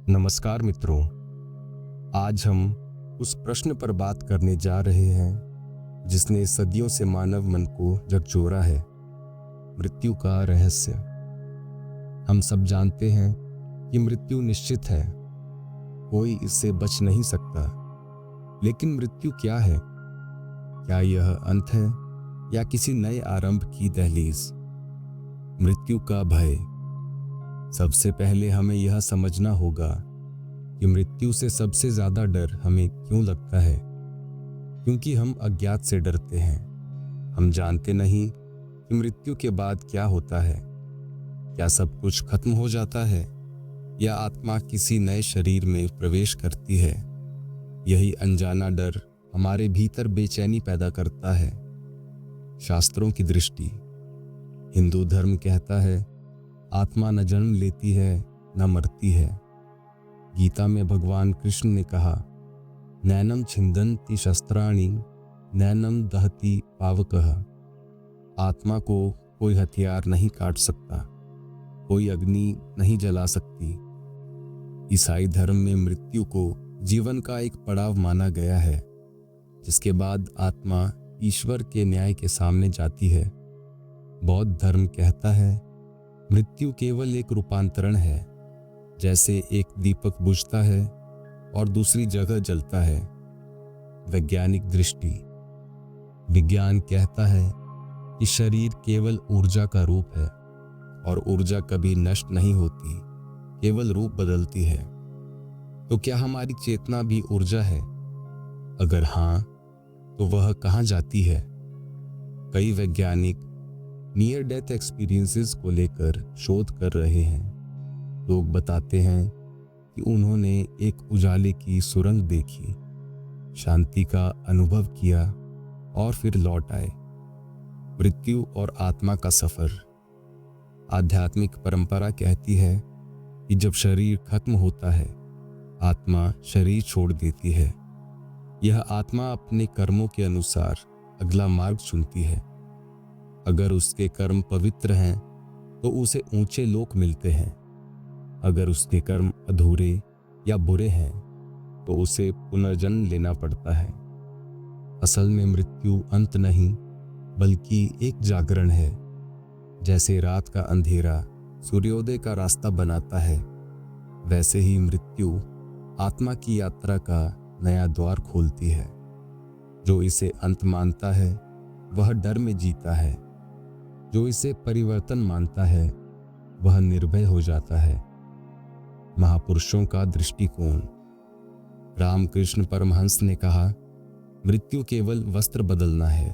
नमस्कार मित्रों, आज हम उस प्रश्न पर बात करने जा रहे हैं जिसने सदियों से मानव मन को झकझोरा है, मृत्यु का रहस्य। हम सब जानते हैं कि मृत्यु निश्चित है, कोई इससे बच नहीं सकता। लेकिन मृत्यु क्या है? क्या यह अंत है या किसी नए आरंभ की दहलीज? मृत्यु का भय। सबसे पहले हमें यह समझना होगा कि मृत्यु से सबसे ज्यादा डर हमें क्यों लगता है। क्योंकि हम अज्ञात से डरते हैं। हम जानते नहीं कि मृत्यु के बाद क्या होता है। क्या सब कुछ खत्म हो जाता है या आत्मा किसी नए शरीर में प्रवेश करती है? यही अनजाना डर हमारे भीतर बेचैनी पैदा करता है। शास्त्रों की दृष्टि। हिंदू धर्म कहता है, आत्मा न जन्म लेती है न मरती है। गीता में भगवान कृष्ण ने कहा, नैनम छिंदन्ति शस्त्राणि नैनम दहति पावकः। आत्मा को कोई हथियार नहीं काट सकता, कोई अग्नि नहीं जला सकती। ईसाई धर्म में मृत्यु को जीवन का एक पड़ाव माना गया है, जिसके बाद आत्मा ईश्वर के न्याय के सामने जाती है। बौद्ध धर्म कहता है, मृत्यु केवल एक रूपांतरण है, जैसे एक दीपक बुझता है और दूसरी जगह जलता है। वैज्ञानिक दृष्टि। विज्ञान कहता है कि शरीर केवल ऊर्जा का रूप है और ऊर्जा कभी नष्ट नहीं होती, केवल रूप बदलती है। तो क्या हमारी चेतना भी ऊर्जा है? अगर हाँ, तो वह कहाँ जाती है? कई वैज्ञानिक नियर डेथ एक्सपीरियंसेस को लेकर शोध कर रहे हैं। लोग बताते हैं कि उन्होंने एक उजाले की सुरंग देखी, शांति का अनुभव किया और फिर लौट आए। मृत्यु और आत्मा का सफर। आध्यात्मिक परंपरा कहती है कि जब शरीर खत्म होता है, आत्मा शरीर छोड़ देती है। यह आत्मा अपने कर्मों के अनुसार अगला मार्ग चुनती है। अगर उसके कर्म पवित्र हैं तो उसे ऊंचे लोक मिलते हैं। अगर उसके कर्म अधूरे या बुरे हैं तो उसे पुनर्जन्म लेना पड़ता है। असल में मृत्यु अंत नहीं, बल्कि एक जागरण है। जैसे रात का अंधेरा सूर्योदय का रास्ता बनाता है, वैसे ही मृत्यु आत्मा की यात्रा का नया द्वार खोलती है। जो इसे अंत मानता है वह डर में जीता है, जो इसे परिवर्तन मानता है वह निर्भय हो जाता है। महापुरुषों का दृष्टिकोण। रामकृष्ण परमहंस ने कहा, मृत्यु केवल वस्त्र बदलना है।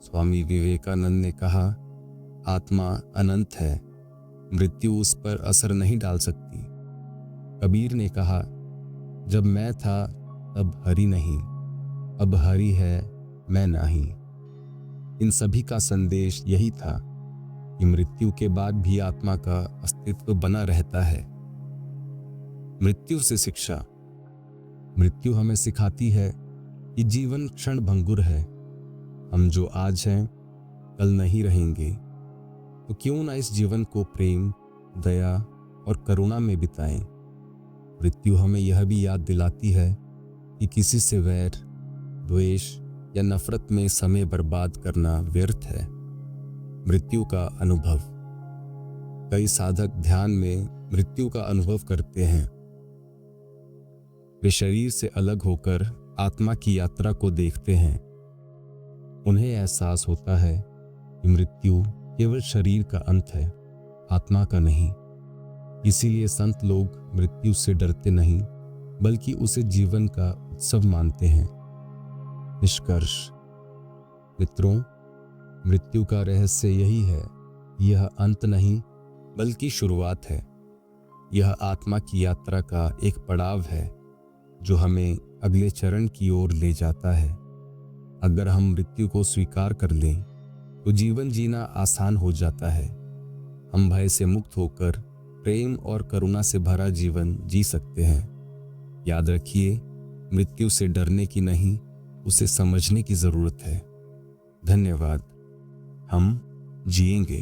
स्वामी विवेकानंद ने कहा, आत्मा अनंत है, मृत्यु उस पर असर नहीं डाल सकती। कबीर ने कहा, जब मैं था तब हरि नहीं, अब हरि है मैं नहीं। इन सभी का संदेश यही था कि मृत्यु के बाद भी आत्मा का अस्तित्व बना रहता है। मृत्यु से शिक्षा। मृत्यु हमें सिखाती है कि जीवन क्षण भंगुर है। हम जो आज हैं कल नहीं रहेंगे, तो क्यों ना इस जीवन को प्रेम, दया और करुणा में बिताएं। मृत्यु हमें यह भी याद दिलाती है कि किसी से वैर, द्वेष या नफरत में समय बर्बाद करना व्यर्थ है। मृत्यु का अनुभव। कई साधक ध्यान में मृत्यु का अनुभव करते हैं। वे शरीर से अलग होकर आत्मा की यात्रा को देखते हैं। उन्हें एहसास होता है कि मृत्यु केवल शरीर का अंत है, आत्मा का नहीं। इसीलिए संत लोग मृत्यु से डरते नहीं, बल्कि उसे जीवन का उत्सव मानते हैं। निष्कर्ष। मित्रों, मृत्यु का रहस्य यही है, यह अंत नहीं बल्कि शुरुआत है। यह आत्मा की यात्रा का एक पड़ाव है जो हमें अगले चरण की ओर ले जाता है। अगर हम मृत्यु को स्वीकार कर लें तो जीवन जीना आसान हो जाता है। हम भय से मुक्त होकर प्रेम और करुणा से भरा जीवन जी सकते हैं। याद रखिए, मृत्यु से डरने की नहीं, उसे समझने की जरूरत है। धन्यवाद। हम जिएंगे।